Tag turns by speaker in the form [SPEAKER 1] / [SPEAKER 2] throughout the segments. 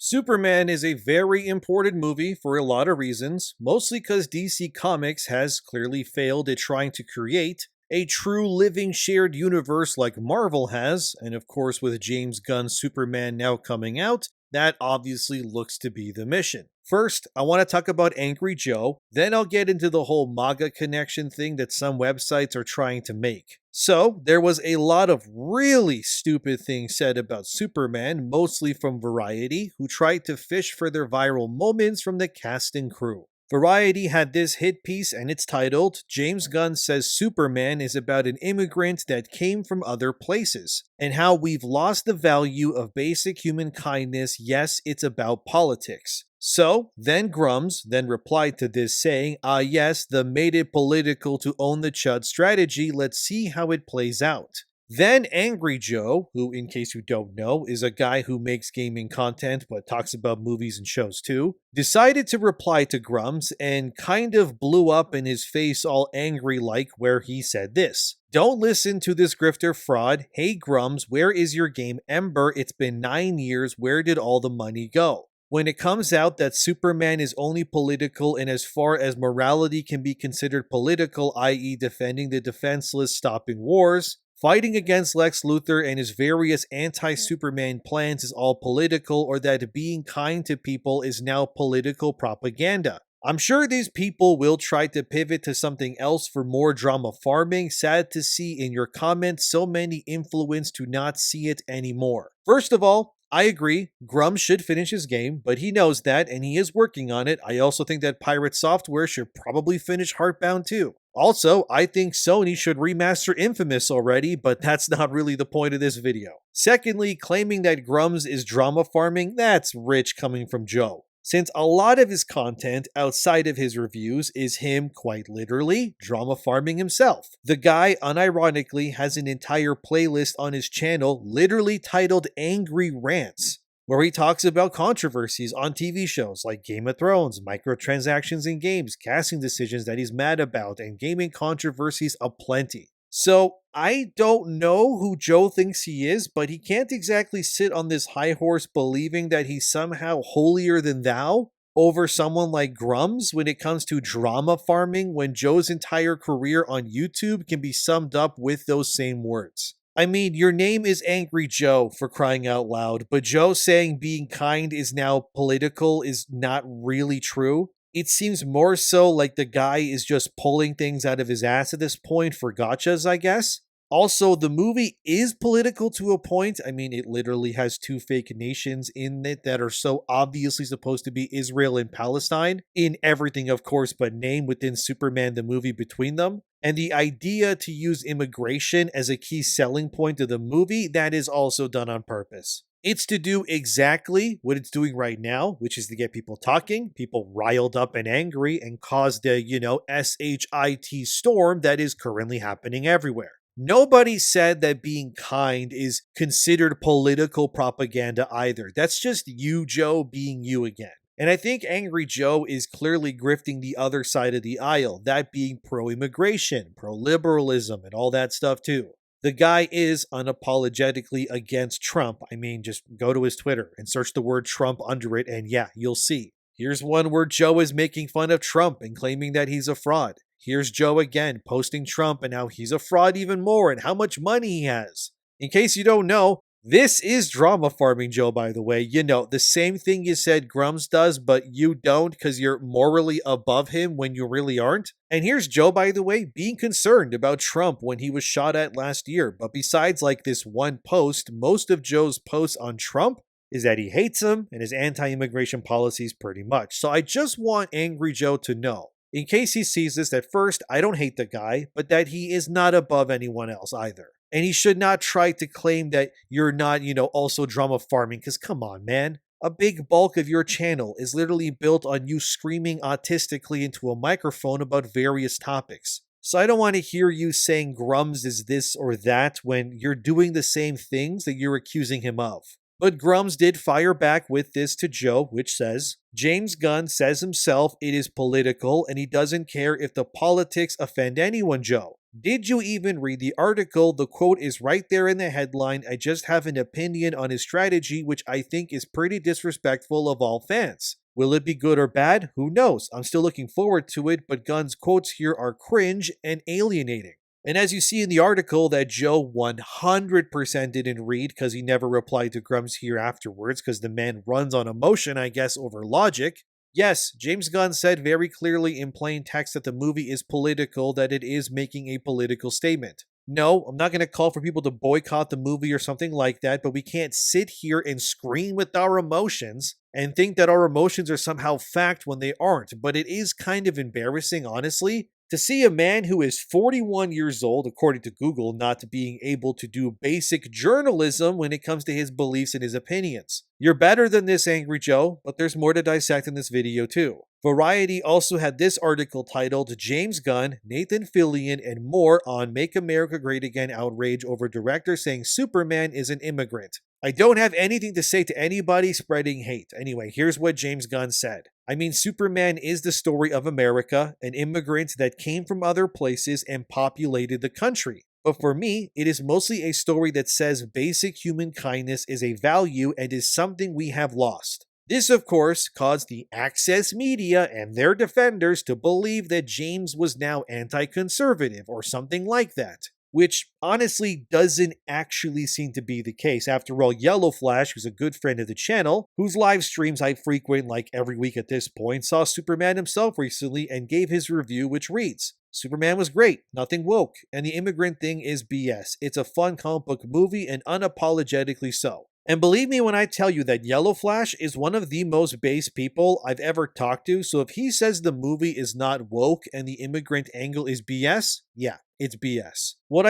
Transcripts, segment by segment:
[SPEAKER 1] Superman is a very important movie for a lot of reasons, mostly because DC Comics has clearly failed at trying to create a true living shared universe like Marvel has, and of course, with James Gunn's Superman now coming out, that obviously looks to be the mission. First, I want to talk about Angry Joe, then I'll get into the whole MAGA connection thing that some websites are trying to make. So, there was a lot of really stupid things said about Superman, mostly from Variety, who tried to fish for their viral moments from the cast and crew. Variety had this hit piece and it's titled, James Gunn says Superman is about an immigrant that came from other places, and how we've lost the value of basic human kindness. Yes, it's about politics. So, then Grums then replied to this saying, yes, the made it political to own the Chud strategy, let's see how it plays out. Then Angry Joe, who in case you don't know, is a guy who makes gaming content but talks about movies and shows too, decided to reply to Grums and kind of blew up in his face all angry like where he said this. Don't listen to this grifter fraud. Hey Grums, where is your game Ember? It's been 9 years, where did all the money go? When it comes out that Superman is only political and as far as morality can be considered political, i.e. defending the defenseless, stopping wars, fighting against Lex Luthor and his various anti-Superman plans is all political, or that being kind to people is now political propaganda. I'm sure these people will try to pivot to something else for more drama farming. Sad to see in your comments so many influenced to not see it anymore. First of all, I agree, Grum should finish his game, but he knows that and he is working on it. I also think that Pirate Software should probably finish Heartbound too. Also, I think Sony should remaster Infamous already, but that's not really the point of this video. Secondly, claiming that Grums is drama farming, that's rich coming from Joe, since a lot of his content outside of his reviews is him quite literally drama farming himself. The guy unironically has an entire playlist on his channel literally titled Angry Rants, where he talks about controversies on TV shows like Game of Thrones, microtransactions in games, casting decisions that he's mad about, and gaming controversies aplenty. So, I don't know who Joe thinks he is, but he can't exactly sit on this high horse believing that he's somehow holier than thou over someone like Grums when it comes to drama farming, when Joe's entire career on YouTube can be summed up with those same words. I mean, your name is Angry Joe, for crying out loud, but Joe saying being kind is now political is not really true. It seems more so like the guy is just pulling things out of his ass at this point for gotchas, I guess. Also, the movie is political to a point. I mean, it literally has two fake nations in it that are so obviously supposed to be Israel and Palestine, in everything, of course, but name within Superman the movie between them. And the idea to use immigration as a key selling point of the movie, that is also done on purpose. It's to do exactly what it's doing right now, which is to get people talking, people riled up and angry, and cause the, SHIT storm that is currently happening everywhere. Nobody said that being kind is considered political propaganda either. That's just you, Joe, being you again. And I think Angry Joe is clearly grifting the other side of the aisle, that being pro-immigration, pro-liberalism, and all that stuff too. The guy is unapologetically against Trump. I mean, just go to his Twitter and search the word Trump under it, and yeah, you'll see. Here's one where Joe is making fun of Trump and claiming that he's a fraud. Here's Joe again posting Trump and how he's a fraud even more and how much money he has. In case you don't know, this is drama farming, Joe, by the way. You know, the same thing you said Grums does, but you don't because you're morally above him when you really aren't. And here's Joe, by the way, being concerned about Trump when he was shot at last year. But besides like this one post, most of Joe's posts on Trump is that he hates him and his anti-immigration policies pretty much. So I just want Angry Joe to know, in case he sees this, that first, I don't hate the guy, but that he is not above anyone else either. And he should not try to claim that you're not, also drama farming, because come on, man. A big bulk of your channel is literally built on you screaming autistically into a microphone about various topics. So I don't want to hear you saying Grums is this or that when you're doing the same things that you're accusing him of. But Grums did fire back with this to Joe, which says, James Gunn says himself it is political and he doesn't care if the politics offend anyone, Joe. Did you even read the article? The quote is right there in the headline. I just have an opinion on his strategy, which I think is pretty disrespectful of all fans. Will it be good or bad? Who knows? I'm still looking forward to it, but Gunn's quotes here are cringe and alienating. And as you see in the article that Joe 100% didn't read because he never replied to Grum's here afterwards because the man runs on emotion, I guess, over logic. Yes, James Gunn said very clearly in plain text that the movie is political, that it is making a political statement. No, I'm not going to call for people to boycott the movie or something like that, but we can't sit here and scream with our emotions and think that our emotions are somehow fact when they aren't. But it is kind of embarrassing, honestly, to see a man who is 41 years old, according to Google, not being able to do basic journalism when it comes to his beliefs and his opinions. You're better than this, Angry Joe, but there's more to dissect in this video too. Variety also had this article titled James Gunn, Nathan Fillion, and more on Make America Great Again outrage over director saying Superman is an immigrant. I don't have anything to say to anybody spreading hate. Anyway, here's what James Gunn said. I mean, Superman is the story of America, an immigrant that came from other places and populated the country. But for me, it is mostly a story that says basic human kindness is a value and is something we have lost. This, of course, caused the Access media and their defenders to believe that James was now anti-conservative or something like that. Which honestly doesn't actually seem to be the case. After all, Yellow Flash, who's a good friend of the channel, whose live streams I frequent like every week at this point, saw Superman himself recently and gave his review, which reads, Superman was great, nothing woke, and the immigrant thing is BS. It's a fun comic book movie and unapologetically so. And believe me when I tell you that Yellow Flash is one of the most base people I've ever talked to, so if he says the movie is not woke and the immigrant angle is BS, yeah, it's BS. What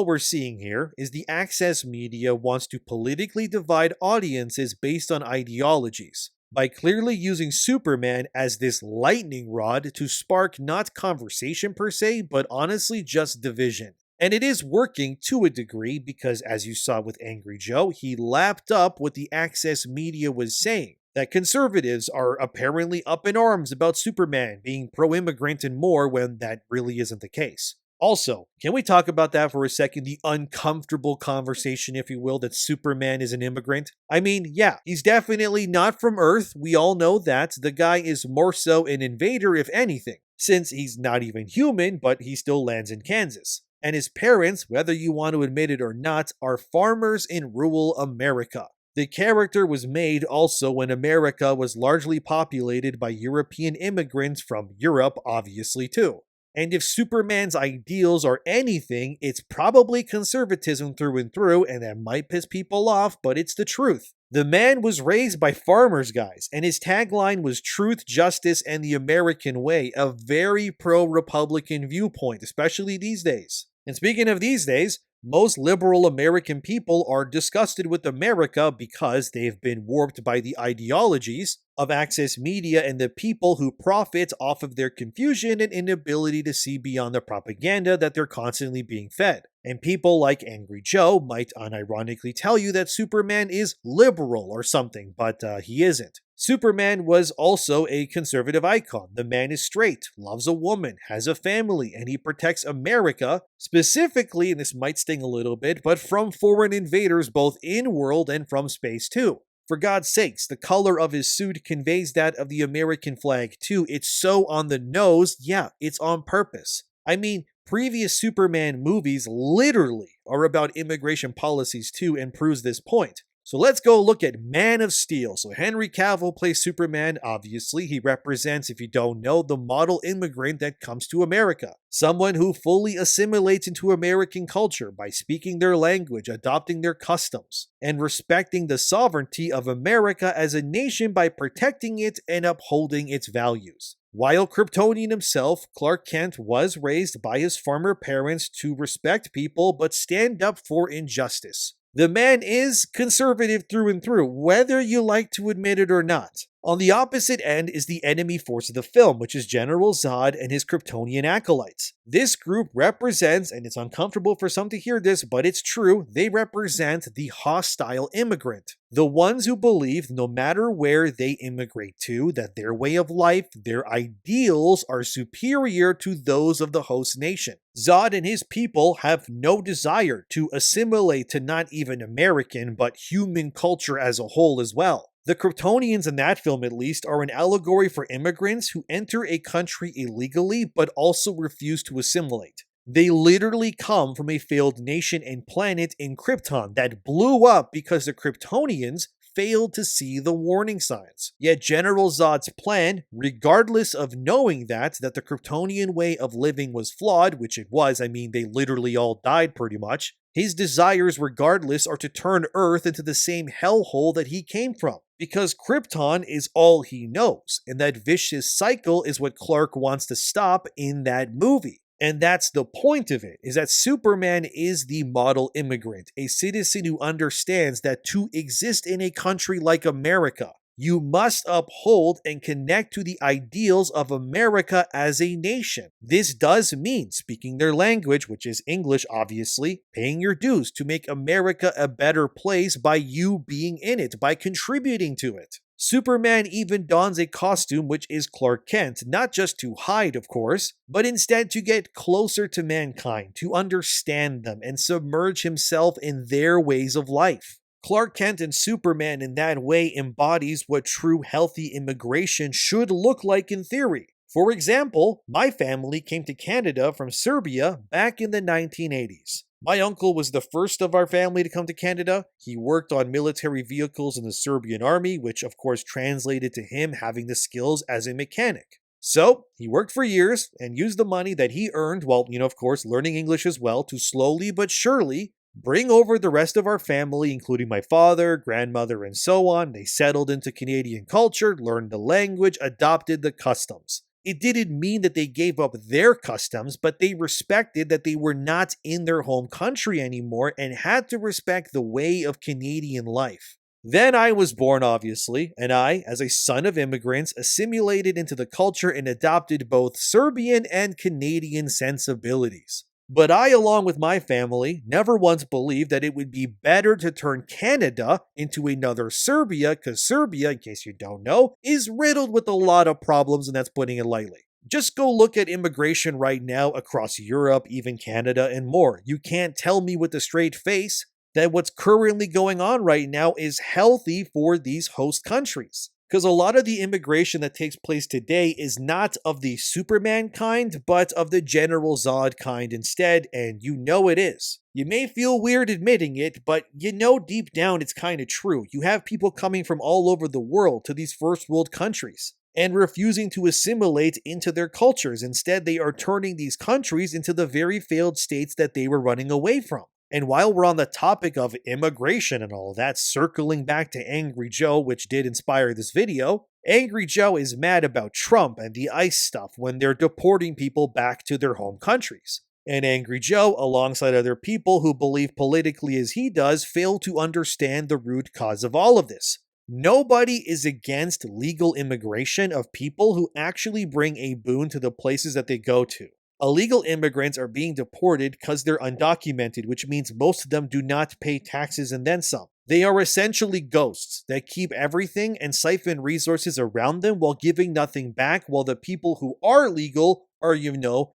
[SPEAKER 1] we're seeing here is the Access media wants to politically divide audiences based on ideologies, by clearly using Superman as this lightning rod to spark not conversation per se, but honestly just division. And it is working to a degree because, as you saw with Angry Joe, he lapped up what the Access media was saying, that conservatives are apparently up in arms about Superman being pro-immigrant and more when that really isn't the case. Also, can we talk about that for a second? The uncomfortable conversation, if you will, that Superman is an immigrant? I mean, yeah, he's definitely not from Earth. We all know that. The guy is more so an invader, if anything, since he's not even human, but he still lands in Kansas. And his parents, whether you want to admit it or not, are farmers in rural America. The character was made also when America was largely populated by European immigrants from Europe, obviously, too. And if Superman's ideals are anything, it's probably conservatism through and through, and that might piss people off, but it's the truth. The man was raised by farmers, guys, and his tagline was truth, justice, and the American way, a very pro-Republican viewpoint, especially these days. And speaking of these days, most liberal American people are disgusted with America because they've been warped by the ideologies of Access media and the people who profit off of their confusion and inability to see beyond the propaganda that they're constantly being fed. And people like Angry Joe might unironically tell you that Superman is liberal or something, but he isn't. Superman was also a conservative icon. The man is straight, loves a woman, has a family, and he protects America, specifically, and this might sting a little bit, but from foreign invaders both in-world and from space too. For God's sakes, the color of his suit conveys that of the American flag too. It's so on the nose, yeah, it's on purpose. I mean, previous Superman movies literally are about immigration policies too and proves this point. So let's go look at Man of Steel. So Henry Cavill plays Superman. Obviously, he represents, if you don't know, the model immigrant that comes to America. Someone who fully assimilates into American culture by speaking their language, adopting their customs, and respecting the sovereignty of America as a nation by protecting it and upholding its values. While Kryptonian himself, Clark Kent was raised by his farmer parents to respect people but stand up for injustice. The man is conservative through and through, whether you like to admit it or not. On the opposite end is the enemy force of the film, which is General Zod and his Kryptonian acolytes. This group represents, and it's uncomfortable for some to hear this, but it's true, they represent the hostile immigrant. The ones who believe no matter where they immigrate to, that their way of life, their ideals are superior to those of the host nation. Zod and his people have no desire to assimilate to not even American, but human culture as a whole as well. The Kryptonians in that film, at least, are an allegory for immigrants who enter a country illegally but also refuse to assimilate. They literally come from a failed nation and planet in Krypton that blew up because the Kryptonians failed to see the warning signs. Yet General Zod's plan, regardless of knowing that the Kryptonian way of living was flawed, which it was, I mean, they literally all died pretty much, his desires regardless are to turn Earth into the same hellhole that he came from. Because Krypton is all he knows, and that vicious cycle is what Clark wants to stop in that movie. And that's the point of it, is that Superman is the model immigrant, a citizen who understands that to exist in a country like America, you must uphold and connect to the ideals of America as a nation. This does mean speaking their language, which is English obviously, paying your dues to make America a better place by you being in it, by contributing to it. Superman even dons a costume which is Clark Kent, not just to hide, of course, but instead to get closer to mankind, to understand them, and submerge himself in their ways of life. Clark Kent and Superman in that way embodies what true healthy immigration should look like in theory. For example, my family came to Canada from Serbia back in the 1980s. My uncle was the first of our family to come to Canada. He worked on military vehicles in the Serbian army, which of course translated to him having the skills as a mechanic. So, he worked for years and used the money that he earned while, of course, learning English as well to slowly but surely bring over the rest of our family, including my father, grandmother, and so on. They settled into Canadian culture, learned the language, adopted the customs. It didn't mean that they gave up their customs, but they respected that they were not in their home country anymore and had to respect the way of Canadian life. Then I was born, obviously, and I, as a son of immigrants, assimilated into the culture and adopted both Serbian and Canadian sensibilities. But I, along with my family, never once believed that it would be better to turn Canada into another Serbia, because Serbia, in case you don't know, is riddled with a lot of problems, and that's putting it lightly. Just go look at immigration right now across Europe, even Canada, and more. You can't tell me with a straight face that what's currently going on right now is healthy for these host countries. Because a lot of the immigration that takes place today is not of the Superman kind, but of the General Zod kind instead, and you know it is. You may feel weird admitting it, but you know deep down it's kind of true. You have people coming from all over the world to these first world countries and refusing to assimilate into their cultures. Instead, they are turning these countries into the very failed states that they were running away from. And while we're on the topic of immigration and all that, circling back to Angry Joe, which did inspire this video, Angry Joe is mad about Trump and the ICE stuff when they're deporting people back to their home countries. And Angry Joe, alongside other people who believe politically as he does, fail to understand the root cause of all of this. Nobody is against legal immigration of people who actually bring a boon to the places that they go to. Illegal immigrants are being deported because they're undocumented, which means most of them do not pay taxes and then some. They are essentially ghosts that keep everything and siphon resources around them while giving nothing back, while the people who are legal are,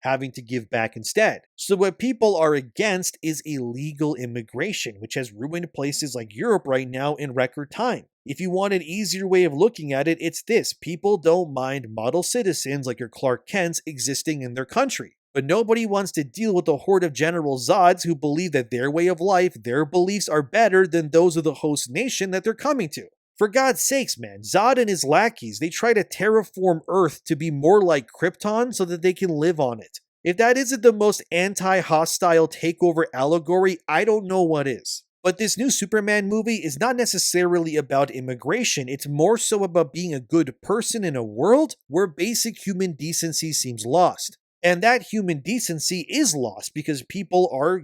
[SPEAKER 1] having to give back instead. So what people are against is illegal immigration, which has ruined places like Europe right now in record time. If you want an easier way of looking at it, it's this. People don't mind model citizens like your Clark Kents existing in their country. But nobody wants to deal with a horde of General Zods who believe that their way of life, their beliefs are better than those of the host nation that they're coming to. For God's sakes, man, Zod and his lackeys, they try to terraform Earth to be more like Krypton so that they can live on it. If that isn't the most anti-hostile takeover allegory, I don't know what is. But this new Superman movie is not necessarily about immigration, it's more so about being a good person in a world where basic human decency seems lost. And that human decency is lost because people are,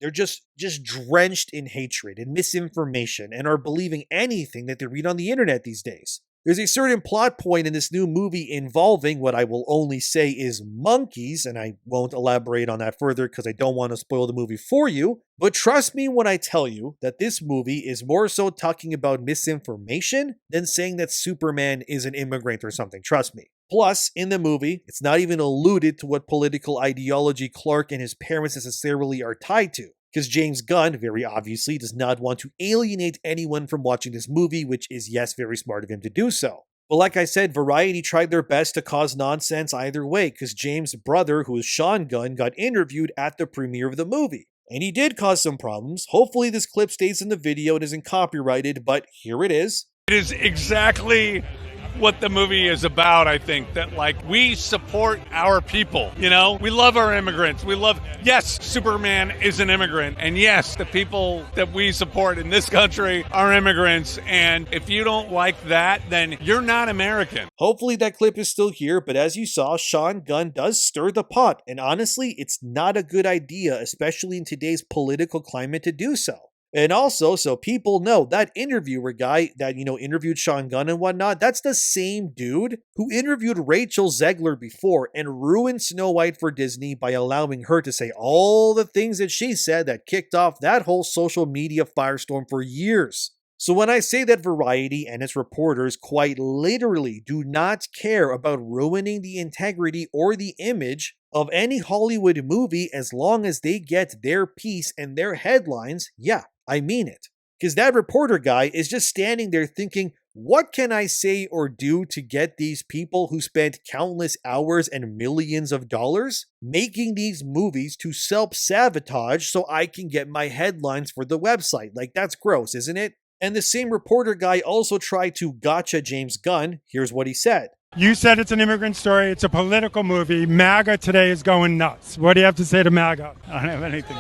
[SPEAKER 1] they're just drenched in hatred and misinformation and are believing anything that they read on the internet these days. There's a certain plot point in this new movie involving what I will only say is monkeys, and I won't elaborate on that further because I don't want to spoil the movie for you. But trust me when I tell you that this movie is more so talking about misinformation than saying that Superman is an immigrant or something. Trust me. Plus, in the movie, it's not even alluded to what political ideology Clark and his parents necessarily are tied to. Because James Gunn, very obviously, does not want to alienate anyone from watching this movie, which is, yes, very smart of him to do so. But like I said, Variety tried their best to cause nonsense either way, because James' brother, who is Sean Gunn, got interviewed at the premiere of the movie. And he did cause some problems. Hopefully this clip stays in the video and isn't copyrighted, but here it is.
[SPEAKER 2] It is exactly what the movie is about. I think that, like, we support our people, you know, we love our immigrants. Yes, Superman is an immigrant, and yes, the people that we support in this country are immigrants, and if you don't like that, then you're not American.
[SPEAKER 1] Hopefully that clip is still here, but as you saw, Sean Gunn does stir the pot, and honestly, it's not a good idea, especially in today's political climate, to do so. And also, so people know, that interviewer guy that, interviewed Sean Gunn and whatnot, that's the same dude who interviewed Rachel Zegler before and ruined Snow White for Disney by allowing her to say all the things that she said that kicked off that whole social media firestorm for years. So when I say that Variety and its reporters quite literally do not care about ruining the integrity or the image of any Hollywood movie as long as they get their piece and their headlines, yeah, I mean it. Because that reporter guy is just standing there thinking, what can I say or do to get these people who spent countless hours and millions of dollars making these movies to self-sabotage so I can get my headlines for the website? Like, that's gross, isn't it? And the same reporter guy also tried to gotcha James Gunn. Here's what he said.
[SPEAKER 3] You said it's an immigrant story. It's a political movie. MAGA today is going nuts. What do you have to say to MAGA?
[SPEAKER 2] I don't have anything.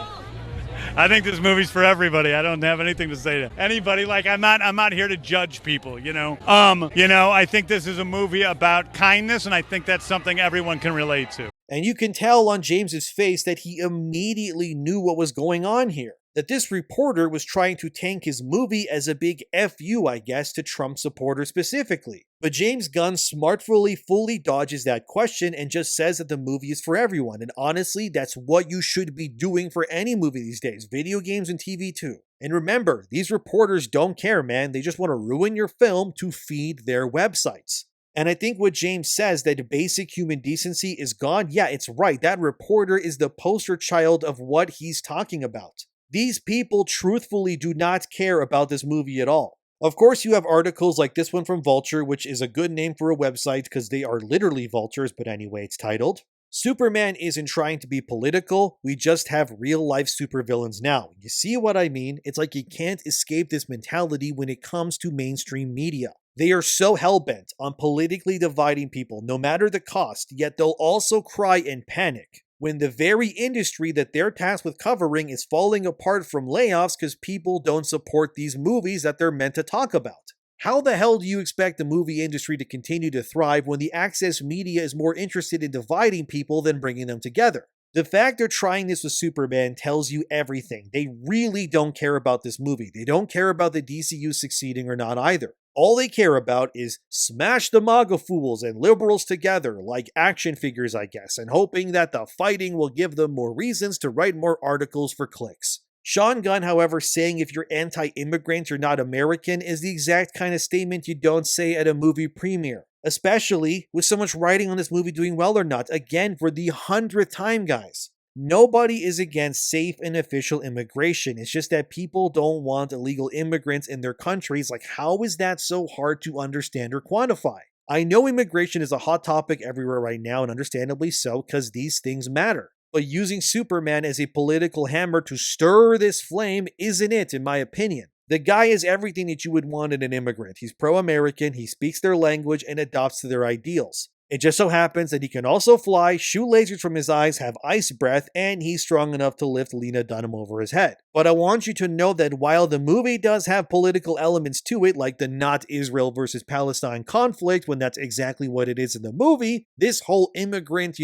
[SPEAKER 2] I think this movie's for everybody. I don't have anything to say to anybody. Like, I'm not here to judge people, you know. I think this is a movie about kindness, and I think that's something everyone can relate to.
[SPEAKER 1] And you can tell on James's face that he immediately knew what was going on here. That this reporter was trying to tank his movie as a big FU, I guess, to Trump supporters specifically. But James Gunn smartly fully dodges that question and just says that the movie is for everyone. And honestly, that's what you should be doing for any movie these days, video games and TV too. And remember, these reporters don't care, man. They just want to ruin your film to feed their websites. And I think what James says, that basic human decency is gone, yeah, it's right. That reporter is the poster child of what he's talking about. These people truthfully do not care about this movie at all. Of course, you have articles like this one from Vulture, which is a good name for a website because they are literally vultures, but anyway, it's titled, Superman isn't trying to be political, we just have real-life supervillains now. You see what I mean? It's like you can't escape this mentality when it comes to mainstream media. They are so hell-bent on politically dividing people, no matter the cost, yet they'll also cry and panic when the very industry that they're tasked with covering is falling apart from layoffs because people don't support these movies that they're meant to talk about. How the hell do you expect the movie industry to continue to thrive when the access media is more interested in dividing people than bringing them together? The fact they're trying this with Superman tells you everything. They really don't care about this movie. They don't care about the DCU succeeding or not either. All they care about is smash the MAGA fools and liberals together like action figures, I guess, and hoping that the fighting will give them more reasons to write more articles for clicks. Sean Gunn, however, saying if you're anti-immigrant, you're not American is the exact kind of statement you don't say at a movie premiere. Especially with so much writing on this movie doing well or not. Again, for the 100th time, guys. Nobody is against safe and official immigration. It's just that people don't want illegal immigrants in their countries. Like, how is that so hard to understand or quantify? I know immigration is a hot topic everywhere right now, and understandably so, because these things matter. But using Superman as a political hammer to stir this flame isn't it, in my opinion. The guy is everything that you would want in an immigrant. He's pro-American, he speaks their language, and adopts to their ideals. It just so happens that he can also fly, shoot lasers from his eyes, have ice breath, and he's strong enough to lift Lena Dunham over his head. But I want you to know that while the movie does have political elements to it, like the not Israel versus Palestine conflict, when that's exactly what it is in the movie, this whole immigrant,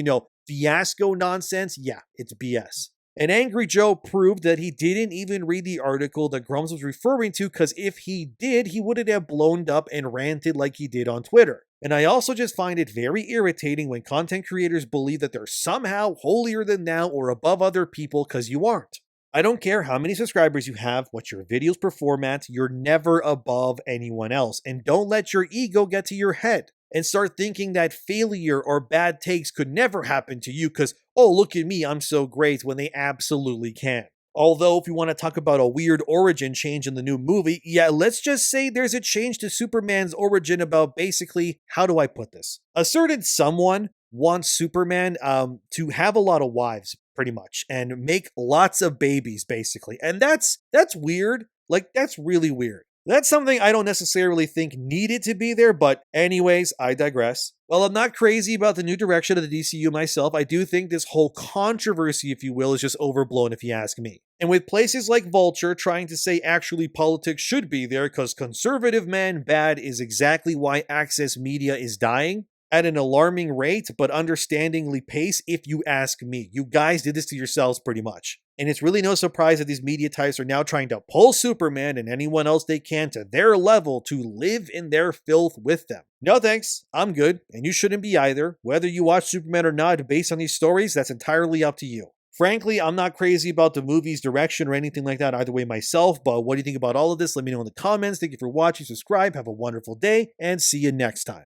[SPEAKER 1] fiasco nonsense, yeah, it's BS. And Angry Joe proved that he didn't even read the article that Grumps was referring to, because if he did, he wouldn't have blown up and ranted like he did on Twitter. And I also just find it very irritating when content creators believe that they're somehow holier than thou or above other people, because you aren't. I don't care how many subscribers you have, what your videos perform at, you're never above anyone else. And don't let your ego get to your head and start thinking that failure or bad takes could never happen to you because, oh, look at me, I'm so great, when they absolutely can. Although, if you want to talk about a weird origin change in the new movie, yeah, let's just say there's a change to Superman's origin about basically, how do I put this? A certain someone wants Superman to have a lot of wives, pretty much, and make lots of babies, basically. And that's weird. Like, that's really weird. That's something I don't necessarily think needed to be there, but anyways, I digress. While I'm not crazy about the new direction of the DCU myself, I do think this whole controversy, if you will, is just overblown if you ask me. And with places like Vulture trying to say actually politics should be there because conservative man bad is exactly why access media is dying, at an alarming rate, but understandingly pace, if you ask me. You guys did this to yourselves pretty much. And it's really no surprise that these media types are now trying to pull Superman and anyone else they can to their level to live in their filth with them. No thanks, I'm good, and you shouldn't be either. Whether you watch Superman or not based on these stories, that's entirely up to you. Frankly, I'm not crazy about the movie's direction or anything like that either way myself, but what do you think about all of this? Let me know in the comments. Thank you for watching, subscribe, have a wonderful day, and see you next time.